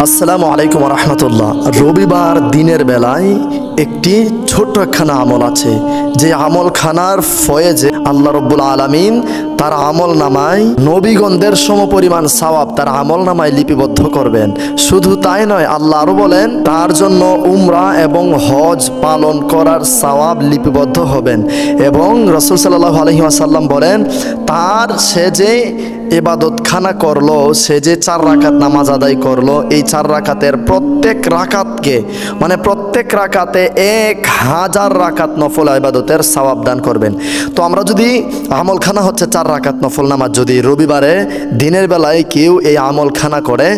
আসসালামু আলাইকুম ওয়া রাহমাতুল্লাহ। রবিবার দিনের বেলায় একটি ছোট্ট একখানা আমল আছে, যে আমলখানার ফয়েজে আল্লাহ রব্বুল আলামিন তার আমল নামায় নবীগণদের সমপরিমাণ সওয়াব তার আমল নামায় লিপিবদ্ধ করবেন। শুধু তাই নয়, আল্লাহ আরো বলেন তার জন্য উমরা এবং হজ পালন করার সওয়াব লিপিবদ্ধ হবেন। এবং রাসূল সাল্লাল্লাহু আলাইহি ওয়াসাল্লাম বলেন, তার সে যে ইবাদতখানা করলো, সে যে 4 রাকাত নামাজ আদায় করলো, এই 4 রাকাতের প্রত্যেক রাকাতকে প্রত্যেক রাকাতে 1000 রাকাত নফল ইবাদতের সওয়াব দান করবেন। তো আমরা যদি আমলখানা হচ্ছে 4 রাকাত নফল নামাজ, যদি রবিবারে দিনের বেলায় কেউ এই আমলখানা করে,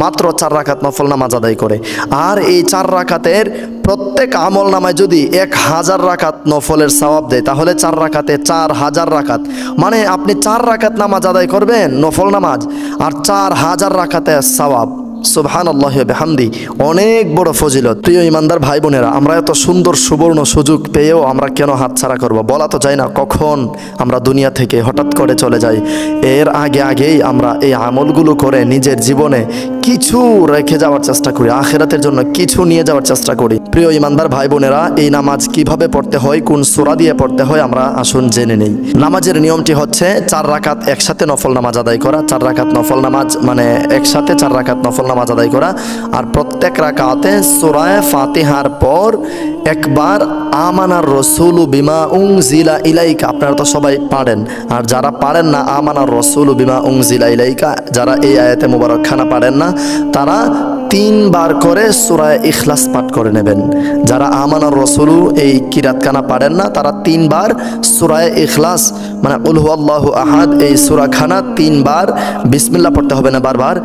মাত্র 4 রাকাত নফল নামাজ আদায় করে, আর এই 4 রাকাতের প্রত্যেক আমল নামায় যদি 1000 রাকাত নফলের সওয়াব দেয়, তাহলে 4 রাকাতে 4000 রাকাত, আপনি 4 রাকাত নামাজ আদায় করবেন নফল নামাজ, আর 4000 রাকাতে সওয়াব। সুবহানাল্লাহি ওয়া বিহামদি, অনেক বড় ফজিলত। প্রিয় ইমানদার ভাই বোনেরা, আমরা এত সুন্দর সুবর্ণ সুযোগ পেয়েও আমরা কেন হাতছাড়া করব? বলা তো যায় না কখন আমরা দুনিয়া থেকে হঠাৎ করে চলে যাই। এর আগেই আমরা এই আমলগুলো করে নিজের জীবনে কিছু রেখে যাওয়ার চেষ্টা করি, আখিরাতের জন্য কিছু নিয়ে যাওয়ার চেষ্টা করি। প্রিয় ইমানদার ভাই বোনেরা, এই নামাজ কিভাবে পড়তে হয়, কোন সূরা দিয়ে পড়তে হয়, আমরা আসুন জেনে নেই। নামাজের নিয়মটি হচ্ছে 4 রাকাত একসাথে নফল নামাজ আদায় করা। 4 রাকাত নফল নামাজ একসাথে 4 রাকাত নফল নামাজ আদায় করা, আর প্রত্যেক রাকাতে সূরা ফাতিহার পর একবার আমানার রাসূলু বিমা উনজিলা ইলাইকা, আপনারা তো সবাই পারেন, আর যারা পারেন না আমানার রাসূলু বিমা উনজিলা ইলাইকা, যারা এই আয়াতে মুবারকখানা পারেন না, তারা 3 বার করে সূরা ইখলাস পাঠ করে নেবেন। যারা আমানার রাসূলু এই কিরাতখানা পারেন না, তারা 3 বার সূরা ইখলাস কুল হুয়াল্লাহু আহাদ এই সূরাখানা 3 বার বিসমিল্লাহ পড়তে হবে না বারবার,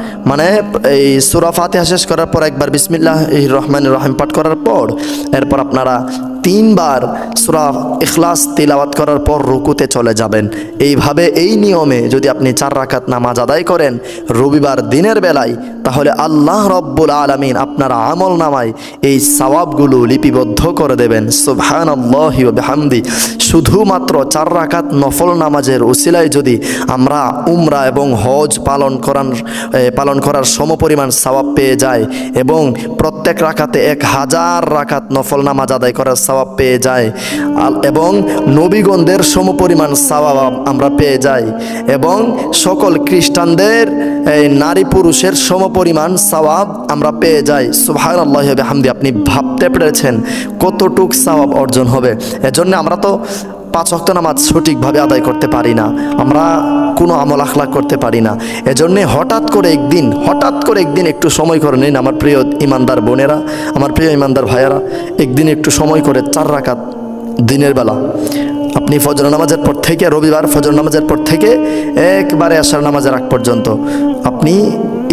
এই সূরা ফাতিহা শেষ করার পর একবার বিসমিল্লাহির রহমানির রহিম পাঠ করার পর এরপর আপনারা 3 বার সূরা ইখলাস তিলাওয়াত করার পর রুকুতে চলে যাবেন। এইভাবে এই নিয়মে যদি আপনি 4 রাকাত নামাজ আদায় করেন রবিবার দিনের বেলায়, তাহলে আল্লাহ রব্বুল আলামিন আপনার আমল নামায় এই সওয়াবগুলো লিপিবদ্ধ করে দেবেন। সুবহানাল্লাহি ওয়া বিহামদি। শুধুমাত্র 4 রাকাত নফল নামাজের উসিলায় যদি আমরা উমরা এবং হজ পালন করার সমপরিমাণ সওয়াব পেয়ে যাই, এবং প্রত্যেক রাকাতে 1000 রাকাত নফল নামাজ আদায় করার সওয়াব পেয়ে যায়, এবং নবীগণদের সমপরিমাণ সওয়াব আমরা পেয়ে যাই, এবং সকল খ্রিস্টানদের নারী পুরুষের সমপরিমাণ সওয়াব আমরা পেয়ে যাই। সুবহানাল্লাহি ওয়া বিহামদি। আপনি ভাবতে পেরেছেন কতটুক সওয়াব অর্জন হবে? এজন্য আমরা তো 5 ওয়াক্ত নামাজ সঠিকভাবে আদায় করতে পারি না, আমরা কোনো আমল আখলাক করতে পারি না। এজন্যে হঠাৎ করে একদিন একটু সময় করে নিন আমার প্রিয় ইমানদার বোনেরা, আমার প্রিয় ইমানদার ভাইয়েরা, একদিন একটু সময় করে 4 রাকাত দিনের বেলা আপনি ফজর নামাজের পর থেকে, রবিবার ফজর নামাজের পর থেকে একবারে আশার নামাজের আগ পর্যন্ত আপনি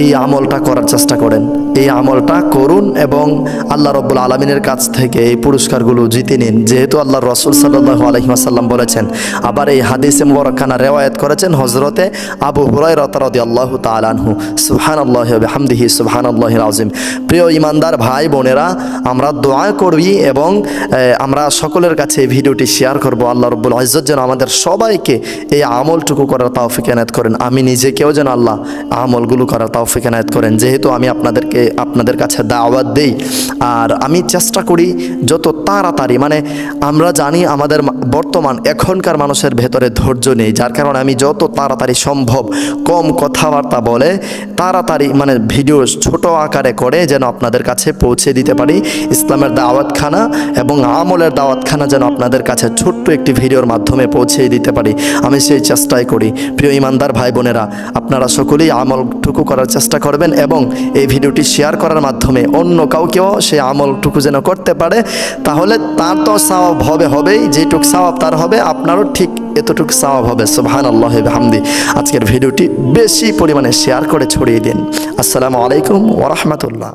এই আমলটা করার চেষ্টা করেন, এই আমলটা করুন, এবং আল্লাহ রব্বুল আলামিনের কাছ থেকে এই পুরস্কারগুলো জিতে নিন। যেহেতু আল্লাহর রাসূল সাল্লাল্লাহু আলাইহি ওয়াসাল্লাম বলেছেন, আবার এই হাদিসে মুবারকখানা রিওয়ায়াত করেছেন হযরতে আবু হুরায়রা রাদিয়াল্লাহু তাআলা আনহু। সুবহানাল্লাহি ওয়া বিহামদিহি সুবহানাল্লাহিল আযীম। প্রিয় ইমানদার ভাই বোনেরা, আমরা দোয়া করি এবং আমরা সকলের কাছে এই ভিডিওটি শেয়ার করব। আল্লাহ রব্বুল ইজ্জত যেন আমাদের সবাইকে এই আমলটুকু করার তৌফিক এনায়েত করেন। আমি নিজেকেও যেন আল্লাহ আমলগুলো করার তৌফিক এনায়েত করেন। যেহেতু আমি আপনাদের কাছে দাওয়াত দেই, আর আমি চেষ্টা করি যত তাড়াতাড়ি, আমরা জানি আমাদের বর্তমান এখনকার মানুষের ভেতরে ধৈর্য নেই, যার কারণে আমি যত তাড়াতাড়ি সম্ভব কম কথাবার্তা বলে তাড়াতাড়ি ভিডিও ছোট আকারে করে যেন আপনাদের কাছে পৌঁছে দিতে পারি। ইসলামের দাওয়াতখানা এবং আমলের দাওয়াতখানা যেন আপনাদের কাছে ছোট্ট একটি ভিডিওর মাধ্যমে পৌঁছে দিতে পারি, আমি সেই চেষ্টাই করি। প্রিয় ইমানদার ভাই বোনেরা, আপনারা সকলেই আমলটুকু করার চেষ্টা করবেন, এবং এই ভিডিওটি শেয়ার করার মাধ্যমে অন্য কাউকেও সেই আমলটুকু যেন করতে পারে, তাহলে তার তো সওয়াব হবেই, যেটুক সওয়াব তার হবে, আপনারও ঠিক এতটুকু সওয়াব হবে। সুবহানাল্লাহি ওয়া বিহামদি। আজকের ভিডিওটি বেশি পরিমাণে শেয়ার করে ছড়িয়ে দিন। আসসালামু আলাইকুম ওয়া রাহমাতুল্লাহ।